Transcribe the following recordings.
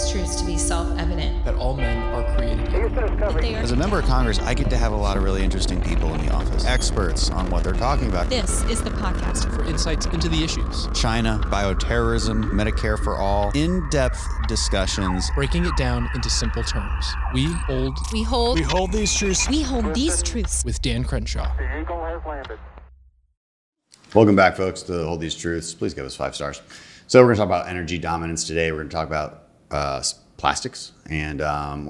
these truths to be self-evident. That all men are created equal. As a member of Congress, I get to have a lot of really interesting people in the office, experts on what they're talking about. This is the podcast For insights into the issues. China, bioterrorism, Medicare for all, in-depth discussions. Breaking it down into simple terms. We hold these truths. We hold these truths. with Dan Crenshaw. The Eagle has landed. Welcome back, folks, to Hold These Truths. Please give us 5 stars. So we're going to talk about energy dominance today. We're going to talk about plastics and,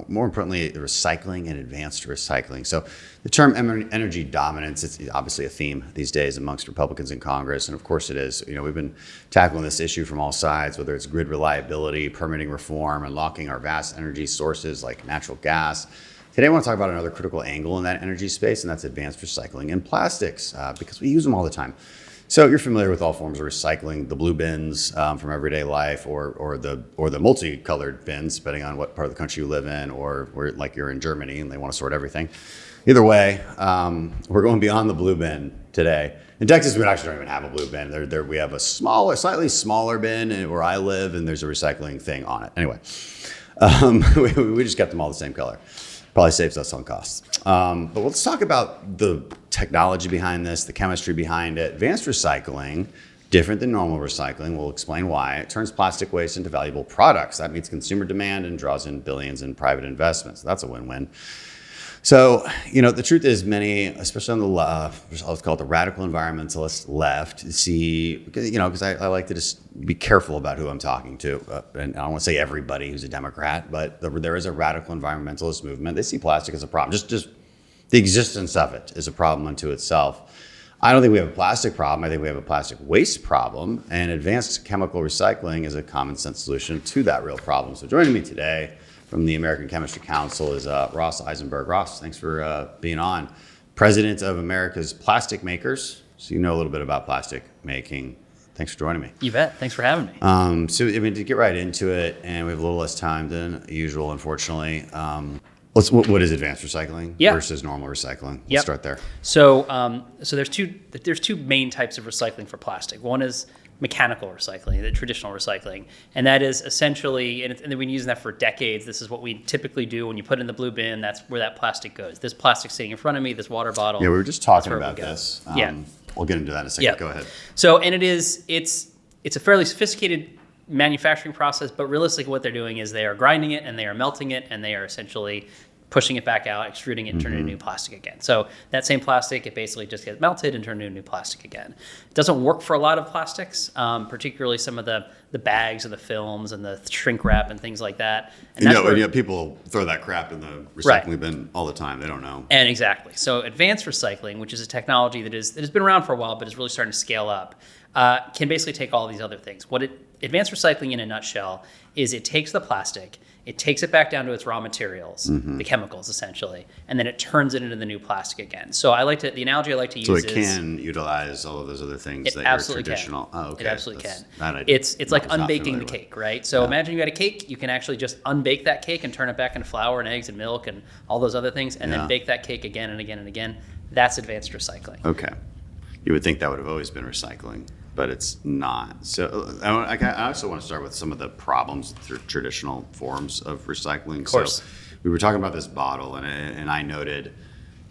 more importantly, recycling and advanced recycling. So the term energy dominance, it's obviously a theme these days amongst Republicans in Congress. And of course it is. You know, we've been tackling this issue from all sides, whether it's grid reliability, permitting reform, unlocking our vast energy sources like natural gas. Today I want to talk about another critical angle in that energy space, and that's advanced recycling and plastics, because we use them all the time. So you're familiar with all forms of recycling, the blue bins from everyday life, or the multicolored bins, depending on what part of the country you live in, or where, like you're in Germany and they want to sort everything. Either way, we're going beyond the blue bin today. In Texas, we actually don't even have a blue bin. We have a slightly smaller bin where I live, and there's a recycling thing on it. Anyway, we just kept them all the same color. Probably saves us on costs. But let's talk about the technology behind this, the chemistry behind it. Advanced recycling, different than normal recycling. We'll explain why. It turns plastic waste into valuable products. That meets consumer demand and draws in billions in private investments. That's a win-win. So, you know, the truth is many, especially on the left, let's call it the radical environmentalist left, see, you know, because I like to just be careful about who I'm talking to. And I don't want to say everybody who's a Democrat, but there is a radical environmentalist movement. They see plastic as a problem. Just the existence of it is a problem unto itself. I don't think we have a plastic problem. I think we have a plastic waste problem. And advanced chemical recycling is a common sense solution to that real problem. So joining me today from the American Chemistry Council is Ross Eisenberg. Ross, thanks for being on. President of America's Plastic Makers. So you know a little bit about plastic making. Thanks for joining me. You bet. Thanks for having me. So I mean, to get right into it, and we have a little less time than usual, unfortunately. What is advanced recycling versus normal recycling? Let's start there. So there's two main types of recycling for plastic. One is mechanical recycling, the traditional recycling, and that is essentially, and we've been using that for decades. This is what we typically do when you put it in the blue bin. That's where that plastic goes. This plastic sitting in front of me, this water bottle. Yeah, we were just talking about this. Yeah, we'll get into that in a second. Go ahead. So, and it's a fairly sophisticated manufacturing process, but realistically, what they're doing is they are grinding it and they are melting it and they are essentially pushing it back out, extruding it, and turning it into new plastic again. So that same plastic, it basically just gets melted and turned into new plastic again. It doesn't work for a lot of plastics, particularly some of the bags and the films and the shrink wrap and things like that. And that's people throw that crap in the recycling bin all the time. They don't know. And exactly. So advanced recycling, which is a technology that has been around for a while, but is really starting to scale up, can basically take all these other things. Advanced recycling in a nutshell is it takes the plastic, it takes it back down to its raw materials, the chemicals essentially, and then it turns it into the new plastic again. So the analogy I like to use is... So it can utilize all of those other things that are traditional. Can. Oh, okay. It absolutely can. That it's like unbaking the cake, right? So imagine you got a cake, you can actually just unbake that cake and turn it back into flour and eggs and milk and all those other things, and then bake that cake again and again and again. That's advanced recycling. Okay. You would think that would have always been recycling, but it's not. So I also want to start with some of the problems through traditional forms of recycling. Of course. So we were talking about this bottle, and I noted,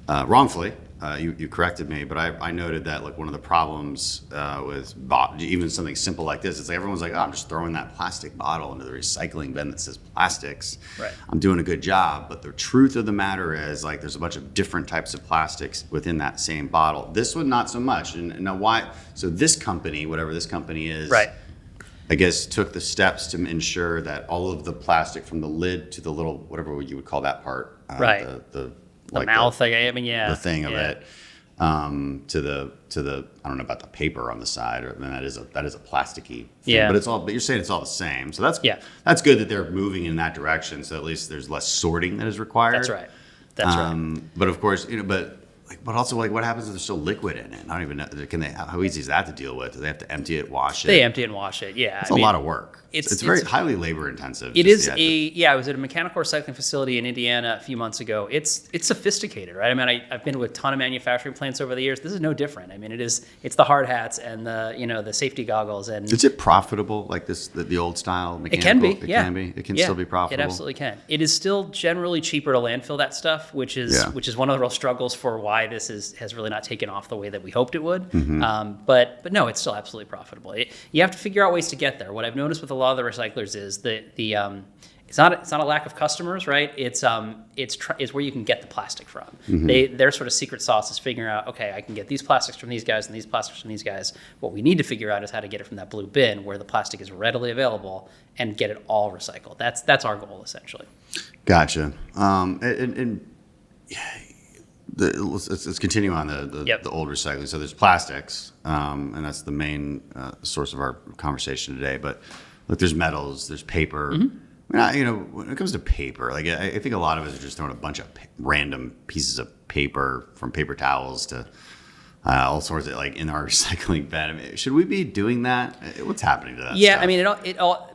wrongfully, you corrected me, but I noted that like one of the problems with even something simple like this, it's like everyone's like, oh, I'm just throwing that plastic bottle into the recycling bin that says plastics. Right. I'm doing a good job, but the truth of the matter is like there's a bunch of different types of plastics within that same bottle. This one, not so much. And now why? So this company, whatever this company is, right, I guess took the steps to ensure that all of the plastic from the lid to the little, whatever you would call that part, right, the mouth, the thing of it, to the I don't know about the paper on the side, that is a plasticky thing, but you're saying it's all the same, so that's good that they're moving in that direction, so at least there's less sorting that is required. That's right. That's right. But of course, but also like what happens if there's still liquid in it? I don't even know. How easy is that to deal with? Do they have to empty it, wash it? They empty it and wash it. Yeah, It's a lot of work. It's very it's highly labor intensive. It is I was at a mechanical recycling facility in Indiana a few months ago. It's sophisticated, right? I mean, I've been to a ton of manufacturing plants over the years. This is no different. I mean, it's the hard hats and the safety goggles. And is it profitable like this, the old style mechanical? It can be, It yeah. can be. It can Yeah, still be profitable. It absolutely can. It is still generally cheaper to landfill that stuff, which is one of the real struggles for why this has really not taken off the way that we hoped it would. But no, it's still absolutely profitable. You have to figure out ways to get there. What I've noticed with a lot of the recyclers is that it's not a lack of customers, right? It's where you can get the plastic from. Their sort of secret sauce is figuring out, okay, I can get these plastics from these guys and these plastics from these guys. What we need to figure out is how to get it from that blue bin where the plastic is readily available and get it all recycled. That's our goal essentially. Gotcha. Let's continue on the old recycling. So there's plastics, and that's the main source of our conversation today. But look, there's metals, there's paper. I mean, when it comes to paper, like I think a lot of us are just throwing a bunch of random pieces of paper, from paper towels to all sorts of like in our recycling bin. I mean, should we be doing that? What's happening to that? Yeah, stuff? I mean,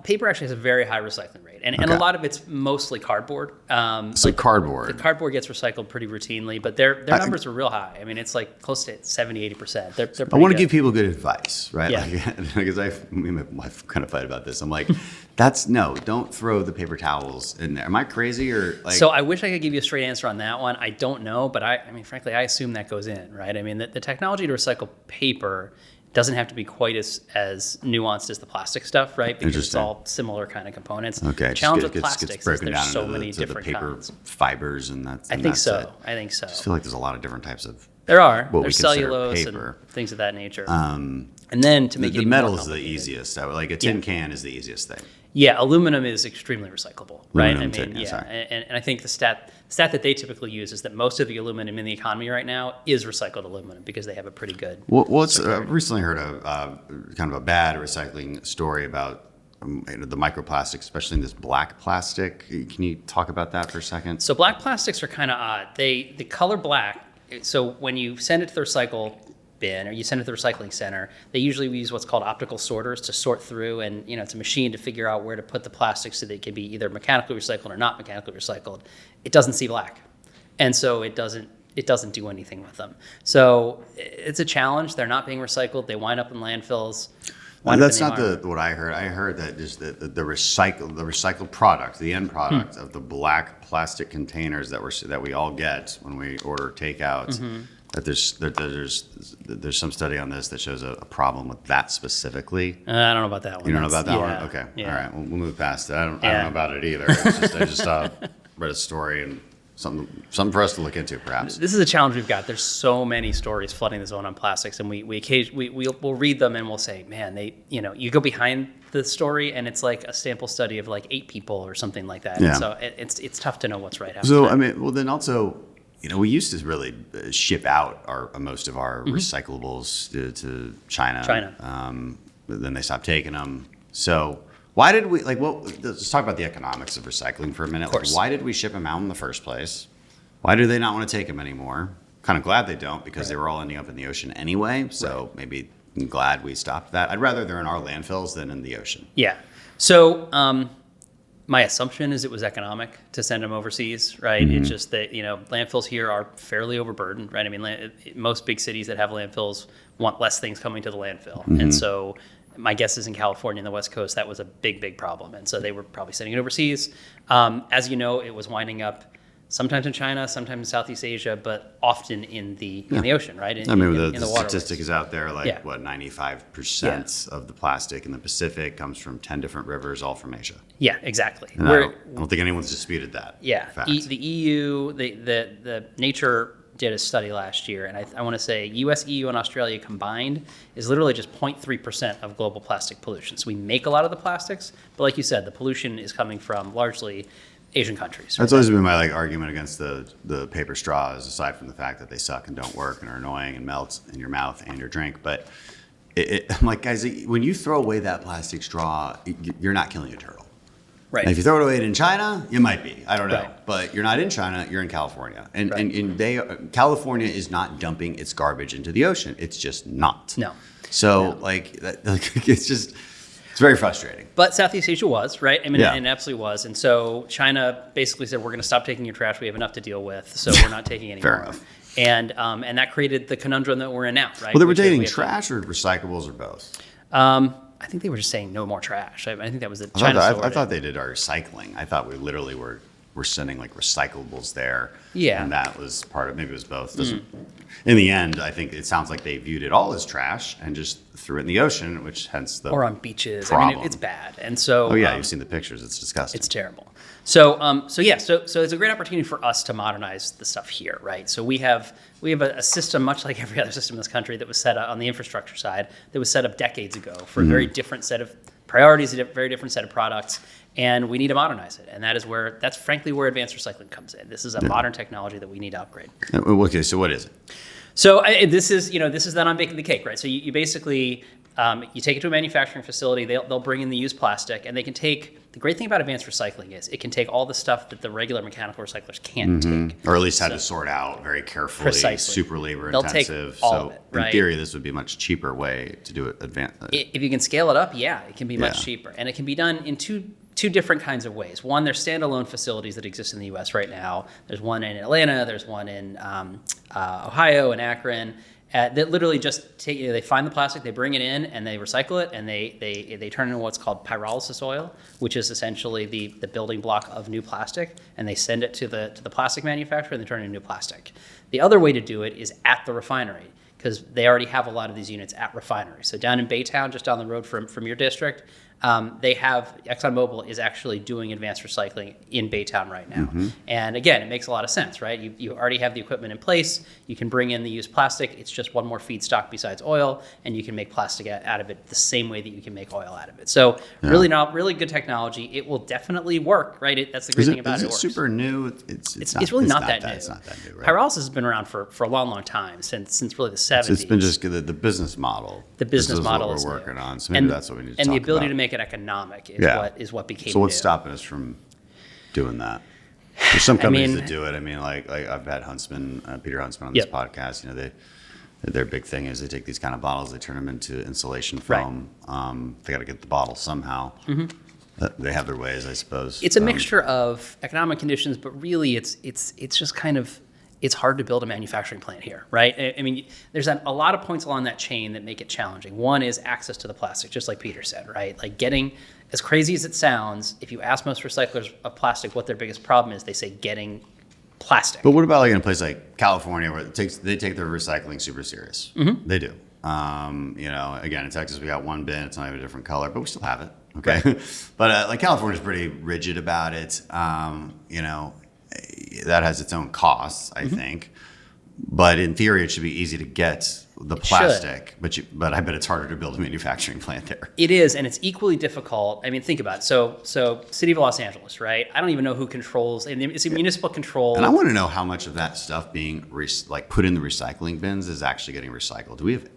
paper actually has a very high recycling rate, and a lot of it's mostly cardboard. So cardboard. The cardboard gets recycled pretty routinely, but their numbers are real high. I mean, it's like close to 70-80%. They're I want to good. give people good advice, right? Yeah. Because me and my wife kind of fight about this. I'm like, don't throw the paper towels in there. Am I crazy or like? So I wish I could give you a straight answer on that one. I don't know, but I mean, frankly, I assume that goes in, right? I mean, the technology to recycle paper doesn't have to be quite as nuanced as the plastic stuff, right? Because it's all similar kind of components. Okay. The challenge with gets plastics is broken there's down so into many the different paper kinds. fibers, and that's. I think so. I I just feel like there's a lot of different types of. There are. What There's we consider cellulose paper. and things of that nature. And then to make it The even metal more is the complicated- easiest. Like a tin can is the easiest thing. Yeah, aluminum is extremely recyclable, right? Aluminum, I mean, tin, sorry. and I think the stat that they typically use is that most of the aluminum in the economy right now is recycled aluminum because they have a pretty good. I've recently heard a kind of a bad recycling story about the microplastics, especially in this black plastic. Can you talk about that for a second? So black plastics are kind of odd. The color black. So when you send it to the recycle bin or you send it to the recycling center, they usually use what's called optical sorters to sort through, and it's a machine to figure out where to put the plastics so they can be either mechanically recycled or not mechanically recycled. It doesn't see black, and so it doesn't do anything with them. So it's a challenge. They're not being recycled. They wind up in landfills. That's not what I heard. I heard that just the recycled product, the end product of the black plastic containers that we all get when we order takeout. That there's some study on this that shows a problem with that specifically. I don't know about that one. You don't know about that one? Yeah, Okay. yeah. All right. We'll move past it. I don't know about it either. I just read a story and something for us to look into, perhaps. This is a challenge we've got. There's so many stories flooding the zone on plastics, and we'll read them and we'll say, man, you go behind the story and it's like a sample study of like 8 people or something like that. Yeah. And so it's tough to know what's right. So I mean, well, then also, we used to really ship out most of our recyclables to China. But then they stopped taking them. So why did we let's talk about the economics of recycling for a minute. Of course. Why did we ship them out in the first place? Why do they not want to take them anymore? Kind of glad they don't, because they were all ending up in the ocean anyway. So maybe I'm glad we stopped that. I'd rather they're in our landfills than in the ocean. Yeah. So my assumption is it was economic to send them overseas, right? It's just that, landfills here are fairly overburdened, right? I mean, most big cities that have landfills want less things coming to the landfill. And so my guess is in California and the West Coast, that was a big, big problem. And so they were probably sending it overseas. As you know, it was winding up sometimes in China, sometimes in Southeast Asia, but often in the ocean, right? I mean, the waterways. statistic is out there, 95% of the plastic in the Pacific comes from 10 different rivers, all from Asia. Yeah, exactly. And I don't think anyone's disputed that. Yeah, fact. the EU, the Nature did a study last year, and I want to say US, EU, and Australia combined is literally just 0.3% of global plastic pollution. So we make a lot of the plastics, but like you said, the pollution is coming from largely Asian countries. That's always been my argument against the paper straws, aside from the fact that they suck and don't work and are annoying and melt in your mouth and your drink. But I'm like, guys, when you throw away that plastic straw, you're not killing a turtle. Right. And if you throw it away in China, you might be. I don't know. Right. But you're not in China, you're in California. And, Right. California is not dumping its garbage into the ocean. It's just not. No. So, No. it's very frustrating. But Southeast Asia was, right? I mean, Yeah. it absolutely was. And so China basically said, we're going to stop taking your trash. We have enough to deal with. So we're not taking any Fair more. enough. And that created the conundrum that we're in now, right? Well, they were Which is dating we have to- trash or recyclables or both? I think they were just saying no more trash. I think that was the I China thought they did our recycling. I thought we literally were sending like recyclables there. Yeah. And that was part of, maybe it was both. In the end, I think it sounds like they viewed it all as trash and just threw it in the ocean, which hence the or on beaches. I problem. mean, it's bad. And so Oh yeah, you've seen the pictures. It's disgusting. it's terrible. So it's a great opportunity for us to modernize the stuff here, right? So we have a system much like every other system in this country that was set up on the infrastructure side that was set up decades ago for a very different set of priorities, a very different set of products, and we need to modernize it. And that's frankly where advanced recycling comes in. This is a modern technology that we need to upgrade. Okay, so what is it? So this is that I'm baking the cake, right? So you basically you take it to a manufacturing facility. They'll bring in the used plastic, and they can take. The great thing about advanced recycling is it can take all the stuff that the regular mechanical recyclers can't take. Or at least had to sort out very carefully. Precisely. Super labor They'll take intensive. all So of it, right? in theory, this would be a much cheaper way to do it. If you can scale it up, yeah, it can be much Yeah. cheaper, and it can be done in two different kinds of ways. One, there's standalone facilities that exist in the U.S. right now. There's one in Atlanta. There's one in Ohio and Akron. That literally just take, they find the plastic, they bring it in, and they recycle it, and they turn it into what's called pyrolysis oil, which is essentially the building block of new plastic, and they send it to the plastic manufacturer, and they turn it into new plastic. The other way to do it is at the refinery, because they already have a lot of these units at refineries. So down in Baytown, just down the road from your district, they have, ExxonMobil is actually doing advanced recycling in Baytown right now. And again, it makes a lot of sense, right? You already have the equipment in place. You can bring in the used plastic. It's just one more feedstock besides oil, and you can make plastic out of it the same way that you can make oil out of it. So really good technology. It will definitely work, right? That's the great thing about it. Is It it works. super new? It's really not that new. It's not that new, right? Pyrolysis has been around for a long time, since really the 70s. So it's been just the business model. The business This is model what is we're new. working on. So maybe that's what we need to talk And the ability about. to make it economic is what became So what's new. stopping us from doing that? There's some companies mean- that do it. I mean, like I've had Peter Huntsman on this Yep. podcast. You know, their big thing is they take these kind of bottles, they turn them into insulation foam. They got to get the bottle somehow. They have their ways, I suppose. It's a mixture of economic conditions, but really it's just kind of, it's hard to build a manufacturing plant here, right? I mean, there's a lot of points along that chain that make it challenging. One is access to the plastic, just like Peter said, right? Like getting, as crazy as it sounds, if you ask most recyclers of plastic what their biggest problem is, they say getting plastic. But what about like in a place like California where they take their recycling super serious? They do. You know, again, in Texas we got one bin. It's not even a different color, but we still have it. Okay, but like California's pretty rigid about it. You know, that has its own costs, I think. But in theory, it should be easy to get the plastic. But I bet it's harder to build a manufacturing plant there. It is, and it's equally difficult. I mean, think about it. So City of Los Angeles, right? I don't even know who controls, and it's a municipal control. And I want to know how much of that stuff being put in the recycling bins is actually getting recycled. Do we have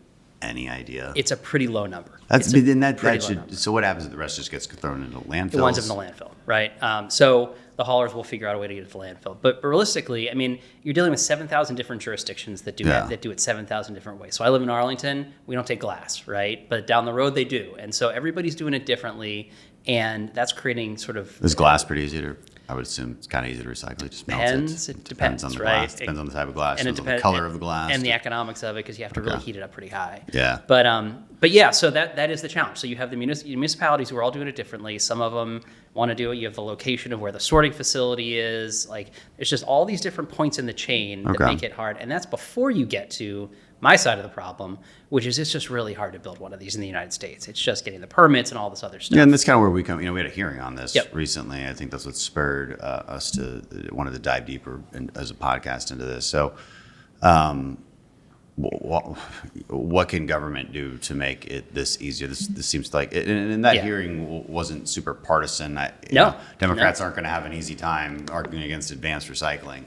any idea? It's a pretty low number. That's It's a then that pretty low should. number. So what happens if the rest just gets thrown into landfills? It winds up in the landfill, right? So the haulers will figure out a way to get it to the landfill. But realistically, I mean, you're dealing with 7,000 different jurisdictions that do it 7,000 different ways. So I live in Arlington. We don't take glass, right? But down the road, they do. And so everybody's doing it differently, and that's creating sort of... Is glass pretty easy to? I would assume it's kind of easy to recycle. It just melts Depends. It depends, on the right? glass. Depends on the type of glass. And it Depends on the depends color of the glass. and the economics of it, because you have to really heat it up pretty high. Yeah. But yeah, so that is the challenge. So you have the municipalities who are all doing it differently. Some of them want to do it. You have the location of where the sorting facility is. Like, there's just all these different points in the chain that make it hard. And that's before you get to my side of the problem, which is it's just really hard to build one of these in the United States. It's just getting the permits and all this other stuff. Yeah, and that's kind of where we come. You know, we had a hearing on this Yep. recently. I think that's what spurred us to wanted to dive deeper as a podcast into this. So, what can government do to make it this easier? This seems like, and that hearing wasn't super partisan. Democrats aren't going to have an easy time arguing against advanced recycling.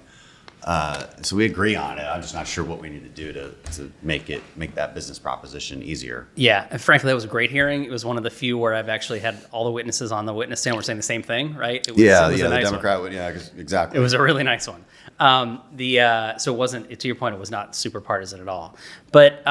So we agree on it. I'm just not sure what we need to do to make that business proposition easier. Yeah, and frankly, that was a great hearing. It was one of the few where I've actually had all the witnesses on the witness stand were saying the same thing, right? It was, Yeah, it was a the nice Democrat one. would, yeah, exactly. It was a really nice one. So it wasn't, to your point, it was not super partisan at all. But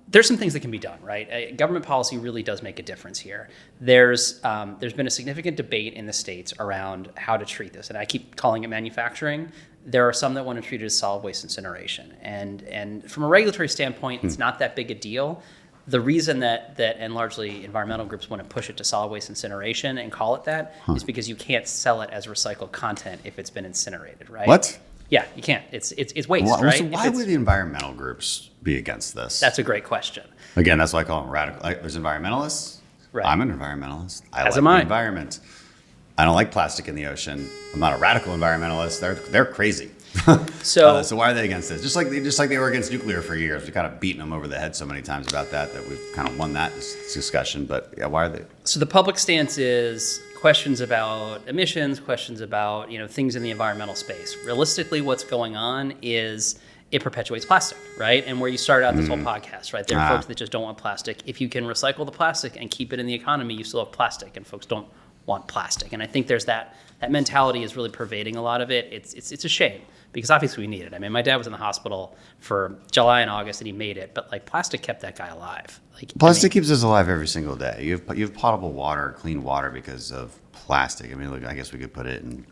there's some things that can be done, right? Government policy really does make a difference here. There's been a significant debate in the states around how to treat this, and I keep calling it manufacturing. There are some that want to treat it as solid waste incineration, and from a regulatory standpoint, it's not that big a deal. The reason that and largely environmental groups want to push it to solid waste incineration and call it that is because you can't sell it as recycled content if it's been incinerated, right? What? Yeah, you can't. It's waste, Why, right? so why would the environmental groups be against this? That's a great question. Again, that's why I call them radical. There's environmentalists. Right. I'm an environmentalist. I As like am the I. environment. I don't like plastic in the ocean. I'm not a radical environmentalist. They're crazy. So, So why are they against this? Just like they were against nuclear for years. We kind of beaten them over the head so many times about that we've kind of won that discussion. But yeah, why are they? so the public stance is questions about emissions, questions about things in the environmental space. Realistically, what's going on is it perpetuates plastic, right? And where you started out this whole podcast, right? There are folks that just don't want plastic. If you can recycle the plastic and keep it in the economy, you still have plastic, and folks don't want plastic. And I think there's that mentality is really pervading a lot of it. It's a shame because obviously we need it. I mean, my dad was in the hospital for July and August and he made it, but like plastic kept that guy alive. Like Plastic keeps us alive every single day. You have potable water, clean water because of plastic. I mean, look, I guess we could put it in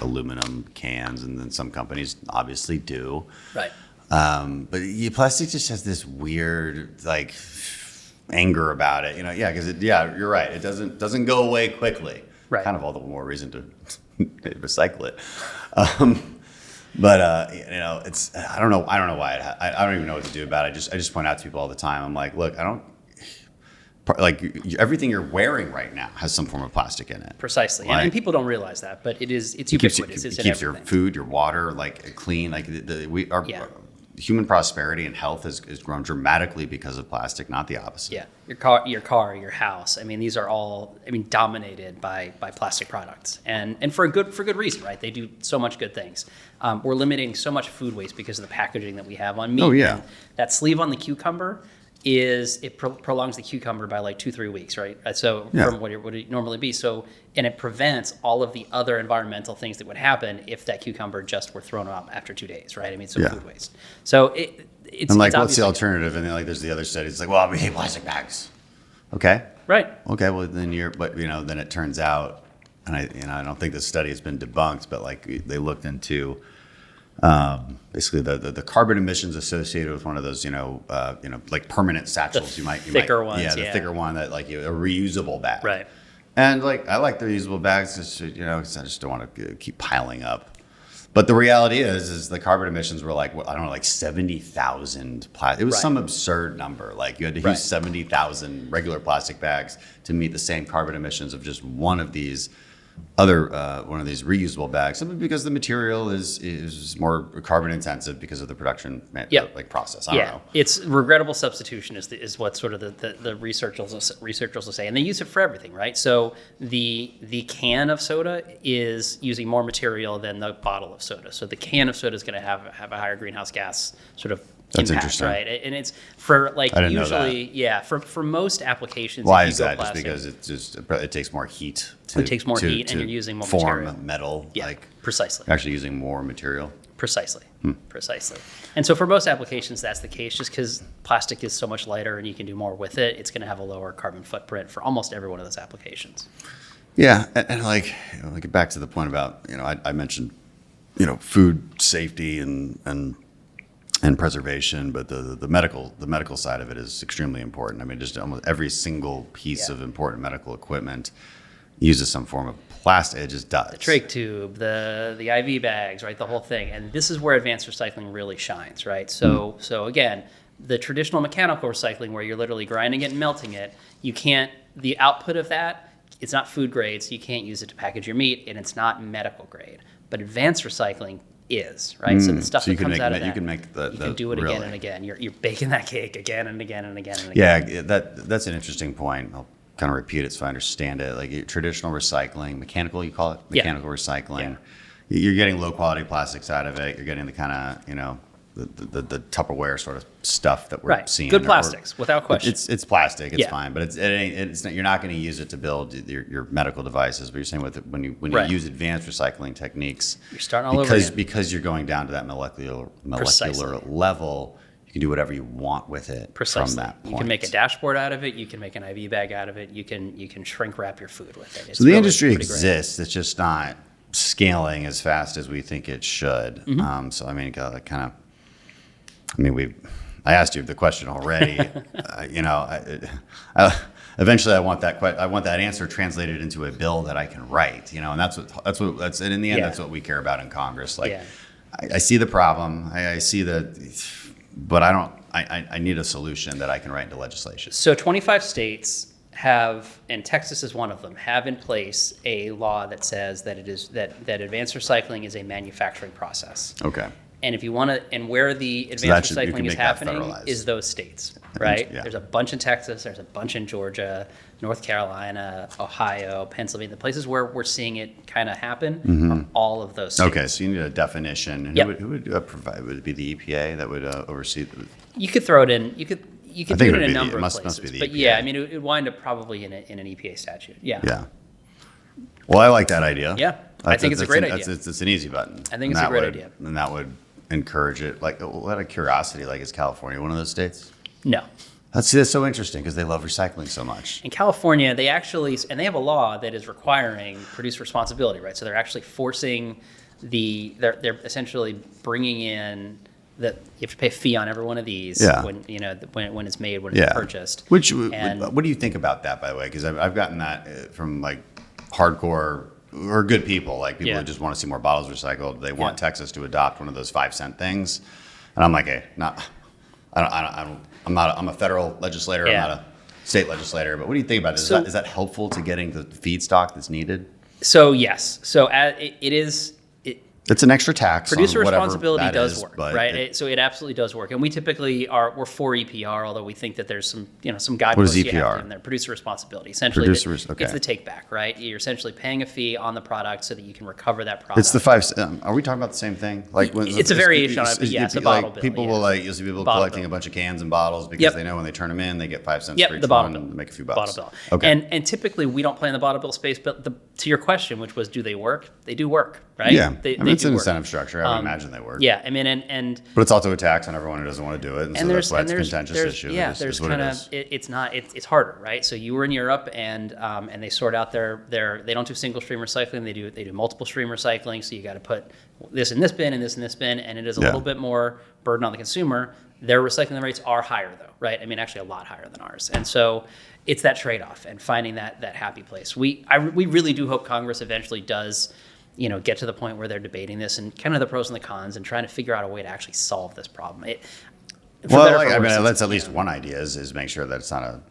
aluminum cans, and then some companies obviously do. Right. But plastic just has this weird like anger about it, yeah, because you're right. It doesn't go away quickly. Right. Kind of all the more reason to recycle it. But it's I don't know why I don't even know what to do about it. I just point out to people all the time. I'm like, look, everything you're wearing right now has some form of plastic in it. Precisely. Like, and people don't realize that, but it's It ubiquitous. It's in keeps your everything. food, your water, clean. Human prosperity and health has grown dramatically because of plastic, not the opposite. Yeah, your car, your house. I mean, these are all dominated by plastic products, and for good reason, right? They do so much good things. We're limiting so much food waste because of the packaging that we have on meat. Oh, yeah. And that sleeve on the cucumber prolongs the cucumber by like 2-3 weeks, right? So from what it would normally be. So, and it prevents all of the other environmental things that would happen if that cucumber just were thrown out after 2 days, right? I mean, so food waste. So it's And it's what's the obviously- alternative? And then there's the other study. It's like, well, we hate plastic bags. Okay. Right. Okay. Well, then then it turns out, and I don't think this study has been debunked, but they looked into basically the carbon emissions associated with one of those, like permanent satchels. Thicker ones, the yeah. thicker one that a reusable bag. Right. And I like the reusable bags, because I just don't want to keep piling up. But the reality is the carbon emissions were like 70,000 plastic. It was some absurd number. Like you had to use 70,000 regular plastic bags to meet the same carbon emissions of just one of these reusable bags, simply because the material is more carbon intensive because of the production process. I don't know. It's regrettable substitution is what sort of the researchers will say, and they use it for everything, right? So the can of soda is using more material than the bottle of soda. So the can of soda is going to have a higher greenhouse gas sort of That's impact, interesting. right? And it's for I didn't know usually, for most applications. Why if is you go that? plastic, Just because it takes more heat. It takes more heat and you're using more form material. metal. Yeah, precisely. You're actually using more material. Precisely. And so for most applications, that's the case. Just because plastic is so much lighter and you can do more with it, it's going to have a lower carbon footprint for almost every one of those applications. Yeah, and get back to the point about I mentioned food safety and preservation, but the medical side of it is extremely important. I mean, just almost every single piece of important medical equipment uses some form of plastic. It just does. The trach tube, the IV bags, right? The whole thing. And this is where advanced recycling really shines, right? So again, the traditional mechanical recycling where you're literally grinding it and melting it, the output of that, it's not food grade, so you can't use it to package your meat, and it's not medical grade. But advanced recycling is, right? So the stuff So that comes out of that, you can make you can do it again and again. You're baking that cake again and again and again and again. Yeah, that's an interesting point. I'll kind of repeat it so I understand it. Like traditional recycling, mechanical, you call it mechanical recycling. You're getting low quality plastics out of it. You're getting the kind of, the Tupperware sort of stuff that we're seeing. Good plastics, without question. It's plastic. It's Yeah. fine, but it's not, you're not going to use it to build your medical devices. But you're saying when you use advanced recycling techniques, you're starting all over again. because you're going down to that molecular Precisely. level. You can do whatever you want with it Precisely. from that point. You can make a dashboard out of it. You can make an IV bag out of it. You can shrink wrap your food with it. It's So the really industry pretty great. exists. It's just not scaling as fast as we think it should. Mm-hmm. So I mean, I asked you the question already. Eventually, I want that answer translated into a bill that I can write. And that's and in the end, that's what we care about in Congress. I see the problem. I see but I don't. I need a solution that I can write into legislation. So 25 states have, and Texas is one of them, have in place a law that says that that advanced recycling is a manufacturing process. Okay. And if you want to, and where the advanced you recycling can is make that happening federalized. is those states, right? Yeah. There's a bunch in Texas, there's a bunch in Georgia, North Carolina, Ohio, Pennsylvania. The places where we're seeing it kind of happen are all of those states. Okay, so you need a definition. And Yep. who would provide? Would it be the EPA that would oversee? You could throw it in. You could I do think it it would in a be number it of must places. be the But EPA. yeah, I mean, it would wind up probably in an EPA statute. Yeah. Yeah. Well, I like that idea. Yeah, I think it's a great idea. It's an easy button. I think it's a great idea. And that would encourage it. Like, out of curiosity, is California one of those states? No. That's so interesting because they love recycling so much. In California, they have a law that is requiring producer responsibility, right? So they're actually forcing they're essentially bringing in that you have to pay a fee on every one of these when it's made, when it's purchased. What do you think about that, by the way? Because I've gotten that from hardcore or good people, people who just want to see more bottles recycled. They want Texas to adopt one of those 5-cent things, and I'm like, hey, I'm a federal legislator. Yeah. I'm not a state legislator. But what do you think about it? Is that helpful to getting the feedstock that's needed? So yes, it is. It's an extra tax. Producer on whatever responsibility that does is, work, but right? So it absolutely does work, and we typically we're for EPR, although we think that there's some guideposts What is you have EPR? to in there. Producer responsibility, essentially, Okay. it's the take back, right? You're essentially paying a fee on the product so that you can recover that product. It's the 5. Are we talking about the same thing? It's a variation on it, but it's a bottle bill. People will you'll see people collecting a bunch of cans and bottles because they know when they turn them in, they get 5 cents for each the bottle one bill. and make a few bucks. Bottle bill. Okay. And typically we don't play in the bottle bill space, but to your question, which was, do they work? They do work, right? Yeah. They it's do an work. incentive structure. I would imagine they work. Yeah, I mean, and But it's also a tax on everyone who doesn't want to do it, and so that's why it's a contentious issue. Yeah, It is there's what it kind is. of it's harder, right? So you were in Europe, and they sort out they don't do single stream recycling. They do multiple stream recycling. So you got to put this in this bin and this in this bin, and it is a little bit more burden on the consumer. Their recycling rates are higher, though, right? I mean, actually a lot higher than ours, and so it's that trade-off and finding that happy place. We really do hope Congress eventually does get to the point where they're debating this and kind of the pros and the cons and trying to figure out a way to actually solve this problem. That's at least one idea is make sure that it's not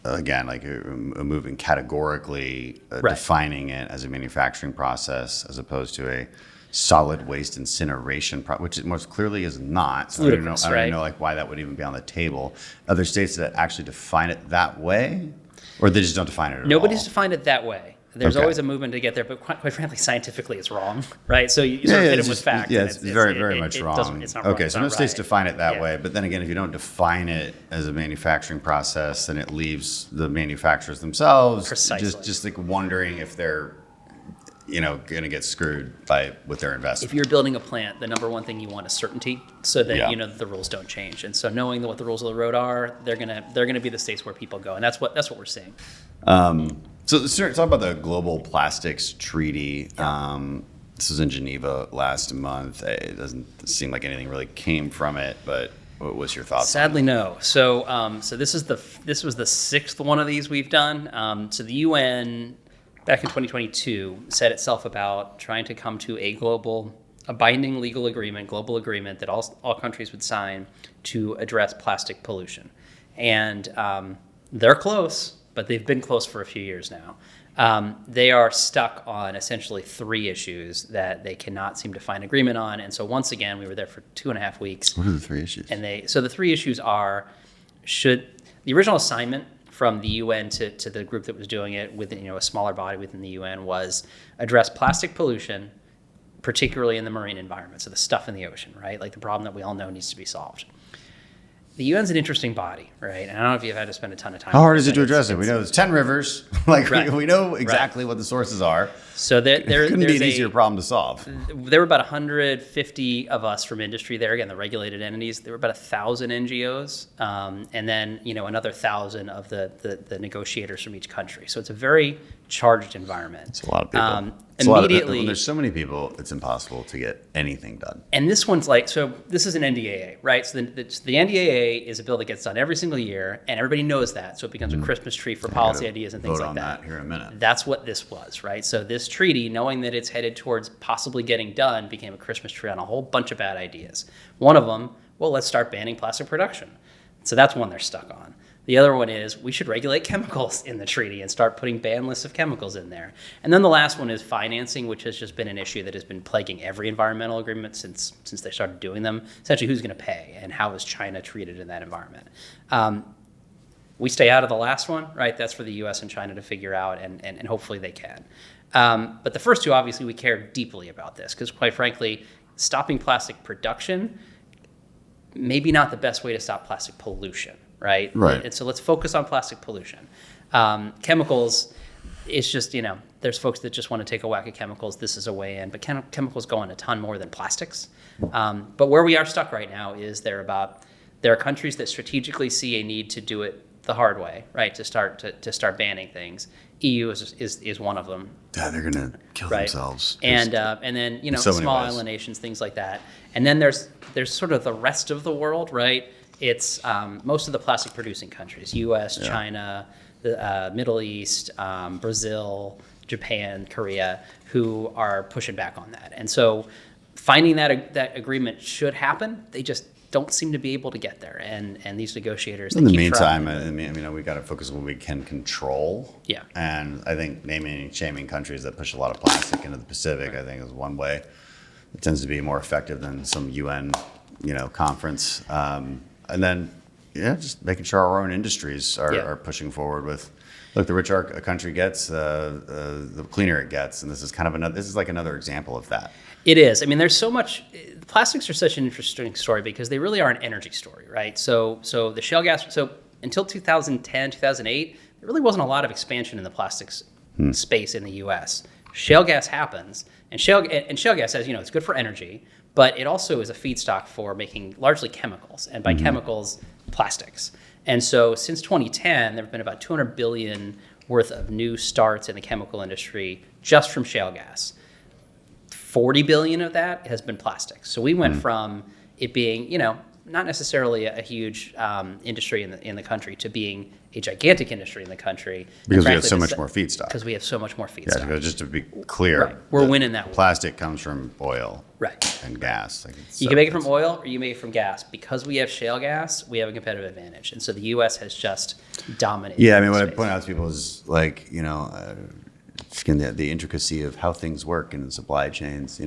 a moving categorically, defining it as a manufacturing process as opposed to a solid waste incineration, which it most clearly is not. So Ludicrous, I don't know why that would even be on the table. Other states that actually define it that way, or they just don't define it at all? Nobody's defined it that way. There's always a movement to get there, but quite frankly, scientifically, it's wrong, right? So you sort of hit them with facts. Yeah, it's very much wrong. It's not wrong. Okay, so no states define it that way, but then again, if you don't define it as a manufacturing process, then it leaves the manufacturers themselves just wondering if they're going to get screwed with their investment. If you're building a plant, the number one thing you want is certainty, so that the rules don't change. And so knowing what the rules of the road are, they're gonna be the states where people go, and that's what we're seeing. So let's talk about the Global Plastics Treaty. This was in Geneva last month. It doesn't seem like anything really came from it, but what was your thoughts? Sadly, no. So this was the sixth one of these we've done. So the UN back in 2022 set itself about trying to come to a binding legal agreement, global agreement that all countries would sign to address plastic pollution, and they're close. But they've been close for a few years now. They are stuck on essentially 3 issues that they cannot seem to find agreement on. And so once again, we were there for 2.5 weeks. What are the 3 issues? So the 3 issues are, should the original assignment from the UN to the group that was doing it within a smaller body within the UN was address plastic pollution, particularly in the marine environment, so the stuff in the ocean, right? Like the problem that we all know needs to be solved. The UN's an interesting body, right? And I don't know if you've had to spend a ton of time. How hard is it to address it? We know there's 10 rivers. Like Right. we know exactly what the sources are. So there Couldn't be an easier problem to solve. There were about 150 of us from industry there. Again, the regulated entities. There were about 1,000 NGOs, and then another 1,000 of the negotiators from each country. So it's a very charged environment. It's a lot of people. Immediately, when there's so many people, it's impossible to get anything done. and this one's like, so this is an NDAA, right? So the NDAA is a bill that gets done every single year, and everybody knows that. So it becomes a Christmas tree for policy ideas and things Vote like on that. that here in a minute. That's what this was, right? So this treaty, knowing that it's headed towards possibly getting done, became a Christmas tree on a whole bunch of bad ideas. One of them, well, let's start banning plastic production. So that's one they're stuck on. The other one is we should regulate chemicals in the treaty and start putting ban lists of chemicals in there. And then the last one is financing, which has just been an issue that has been plaguing every environmental agreement since they started doing them. Essentially, who's going to pay and how is China treated in that environment? We stay out of the last one, right? That's for the U.S. and China to figure out, and hopefully they can. But the first two, obviously, we care deeply about this because, quite frankly, stopping plastic production, maybe not the best way to stop plastic pollution. Right. And so let's focus on plastic pollution. Chemicals, it's just, there's folks that just want to take a whack at chemicals. This is a way in. But chemicals go on a ton more than plastics. But where we are stuck right now is there are countries that strategically see a need to do it the hard way, right? To start banning things. EU is one of them. Yeah, they're going to kill themselves. And then, so small island nations, things like that. And then there's sort of the rest of the world, right? It's most of the plastic producing countries, U.S., China, the Middle East, Brazil, Japan, Korea, who are pushing back on that. And so finding that agreement should happen. They just don't seem to be able to get there. And these negotiators, in the meantime, we got to focus on what we can control. Yeah. And I think naming and shaming countries that push a lot of plastic into the Pacific, I think, is one way. It tends to be more effective than some UN, conference. And then, just making sure our own industries are pushing forward with, look, the richer a country gets, the cleaner it gets, and this is like another example of that. It is. I mean, there's so much. Plastics are such an interesting story because they really are an energy story, right? So the shale gas. So until 2010, 2008, there really wasn't a lot of expansion in the plastics space in the U.S. Shale gas happens, and shale gas, as you know, it's good for energy. But it also is a feedstock for making largely chemicals, and by chemicals, plastics. And so since 2010, there have been about 200 billion worth of new starts in the chemical industry just from shale gas. 40 billion of that has been plastics. So we went from it being, not necessarily a huge industry in the country to being a gigantic industry in the country. Because we have so much more feedstock. Because we have so much more feedstock. Yeah, just to be clear, right. We're winning that one. Plastic comes from oil, right, and gas. You can make it from oil or you make it from gas. Because we have shale gas, we have a competitive advantage, and so the U.S. has just dominated. Yeah, I mean, what I point out to people is like, the intricacy of how things work in the supply chains.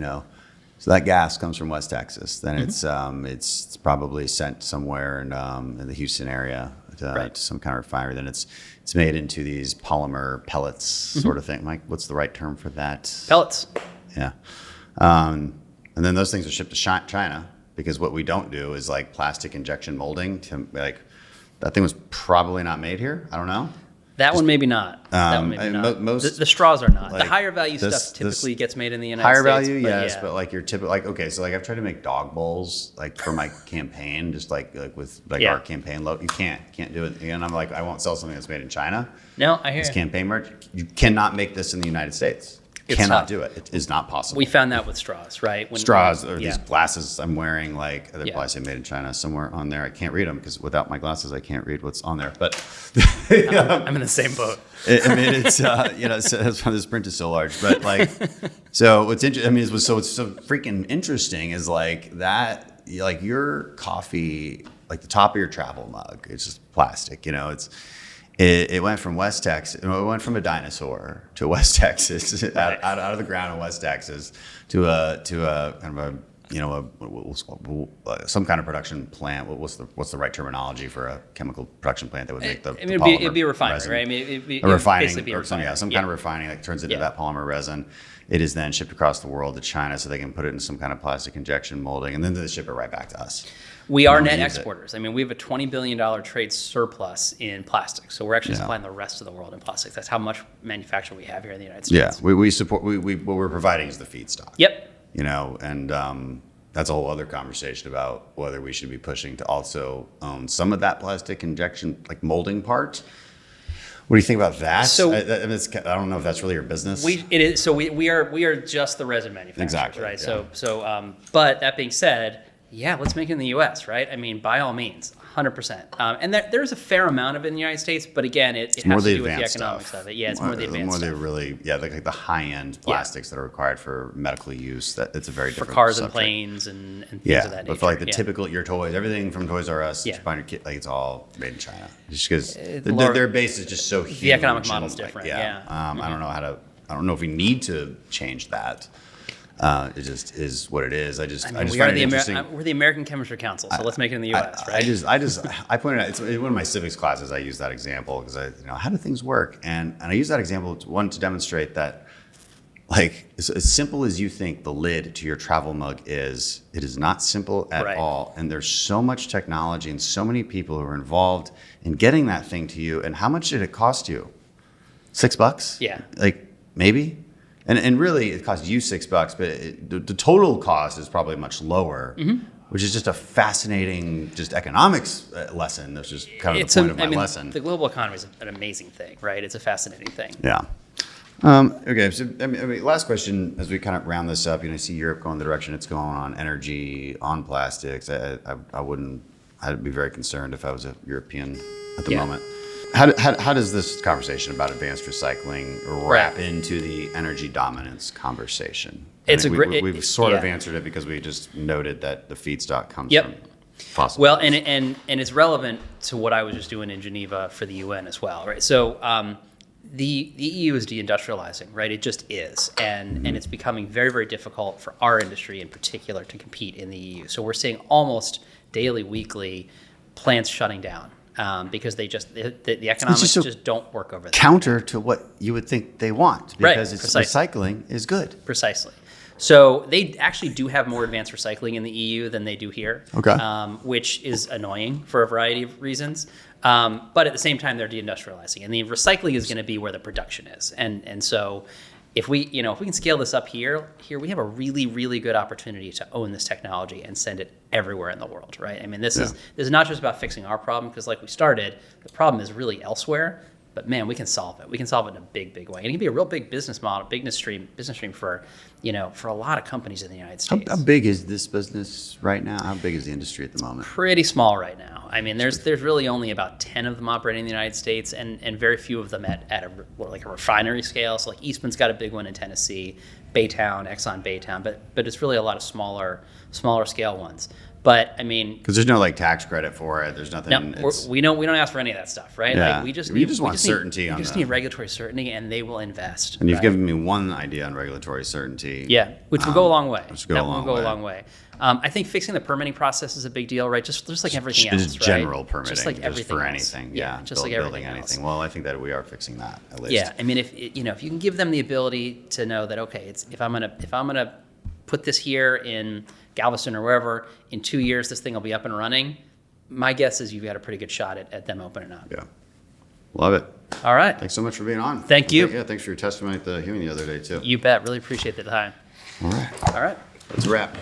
So that gas comes from West Texas. Then it's probably sent somewhere in the Houston area to some kind of refinery. Then it's made into these polymer pellets sort of thing. Mike, what's the right term for that? Pellets. Yeah. And then those things are shipped to China because what we don't do is like plastic injection molding. That thing was probably not made here. I don't know. That one maybe not. That one maybe not. The straws are not. The higher value stuff typically gets made in the United States. Higher value, yes, but like your typical, so I've tried to make dog bowls for my campaign, just like with our campaign logo. You can't do it. And I'm like, I won't sell something that's made in China. No, I hear this you. campaign merch. You cannot make this in the United States. Cannot do it. It is not possible. We found that with straws, right? Straws or these glasses I'm wearing, they're probably say made in China somewhere on there. I can't read them because without my glasses, I can't read what's on there. But I'm in the same boat. I mean, it's that's why this print is so large. But so what's interesting. I mean, what's so freaking interesting is that your coffee, the top of your travel mug, it's just plastic. It went from West Texas. It went from a dinosaur to West Texas, out of the ground in West Texas, to a kind of some kind of production plant. What's the right terminology for a chemical production plant that would make the I mean, polymer it'd be a refinery, resin? right? I mean, it'd A refining basically be a or some refinery. kind of refining that turns into that polymer resin. It is then shipped across the world to China so they can put it in some kind of plastic injection molding, and then they ship it right back to us. We are Nobody net uses it. exporters. I mean, we have a $20 billion trade surplus in plastics. So we're actually supplying the rest of the world in plastics. That's how much manufacture we have here in the United Yeah, States. we support. What we're providing is the feedstock. Yep. And that's a whole other conversation about whether we should be pushing to also own some of that plastic injection, like molding part. What do you think about that? So- I don't know if that's really your business. It is. So we are just the resin manufacturers, Exactly, right? yeah. But that being said, yeah, let's make it in the U.S., right? I mean, by all means, 100%. And there's a fair amount of it in the United States, but again, it has to do with the economics of it. Yeah, it's more the advanced stuff. Like the high-end plastics that are required for medical use. That it's a very For different cars subject. and planes and things of that nature. But for like the yeah. typical your toys, everything from Toys R Us, Yeah. to find your kid, like it's all made in China. Just because more- their base is just so huge. The economic and, model's like, different, I don't know I don't know if we need to change that. It just is what it is. I just we find are it interesting. we're the American Chemistry Council, so let's make it in the U.S., right? I pointed out, it's in one of my civics classes, I use that example because how do things work? And I use that example to demonstrate that, like, as simple as you think the lid to your travel mug is, it is not simple at Right. all. And there's so much technology and so many people who are involved in getting that thing to you. And how much did it cost you? $6? Yeah. Like, maybe? And really, it costs you $6, but the total cost is probably much lower, which is just a fascinating, just economics lesson. That's just kind of the point of my lesson. The global economy is an amazing thing, right? It's a fascinating thing. Yeah. Okay. So, last question as we kind of round this up. I see Europe going the direction it's going on energy, on plastics. I'd be very concerned if I was a European at the moment. How does this conversation about advanced recycling wrap into the energy dominance conversation? We've sort of answered it because we just noted that the feedstock comes from fossil Well, fuels. and it's relevant to what I was just doing in Geneva for the UN as well, right? So the EU is deindustrializing, right? It just is, and it's becoming very, very difficult for our industry in particular to compete in the EU. So we're seeing almost daily, weekly plants shutting down. Because the economics just don't work over there. Counter to what you would think they want, because precisely. recycling is good. Precisely. So they actually do have more advanced recycling in the EU than they do here, Okay. Which is annoying for a variety of reasons. But at the same time, they're deindustrializing, and the recycling is going to be where the production is. And so if we can scale this up here we have a really, really good opportunity to own this technology and send it everywhere in the world, right? I mean, this is not just about fixing our problem, because like we started, the problem is really elsewhere. But man, we can solve it. We can solve it in a big, big way. And it can be a real big business model, business stream for a lot of companies in the United States. How big is this business right now? How big is the industry at the moment? Pretty small right now. I mean, there's really only about 10 of them operating in the United States, and very few of them at a refinery scale. So like Eastman's got a big one in Tennessee, Baytown, Exxon Baytown, but it's really a lot of smaller scale ones. But I mean, Because there's no like tax credit for it. There's nothing. no, we don't ask for any of that stuff, right? Yeah. Like we just want certainty on We just the- need regulatory certainty, and they will invest. And you've right? given me one idea on regulatory certainty. Yeah, which will go a long way. Which will go a long way. I think fixing the permitting process is a big deal, right? Just like everything else, Just right? general permitting, just like just everything for else. anything. Yeah, just like building everything else. anything. Well, I think that we are fixing that at least. Yeah, I mean, if you can give them the ability to know that, okay, if I'm gonna put this here in Galveston or wherever, in 2 years this thing will be up and running. My guess is you've got a pretty good shot at them opening up. Yeah. Love it. All right. Thanks so much for being on. Thank you. Yeah, thanks for your testimony at the hearing the other day too. You bet. Really appreciate the time. All right. All right. Let's wrap.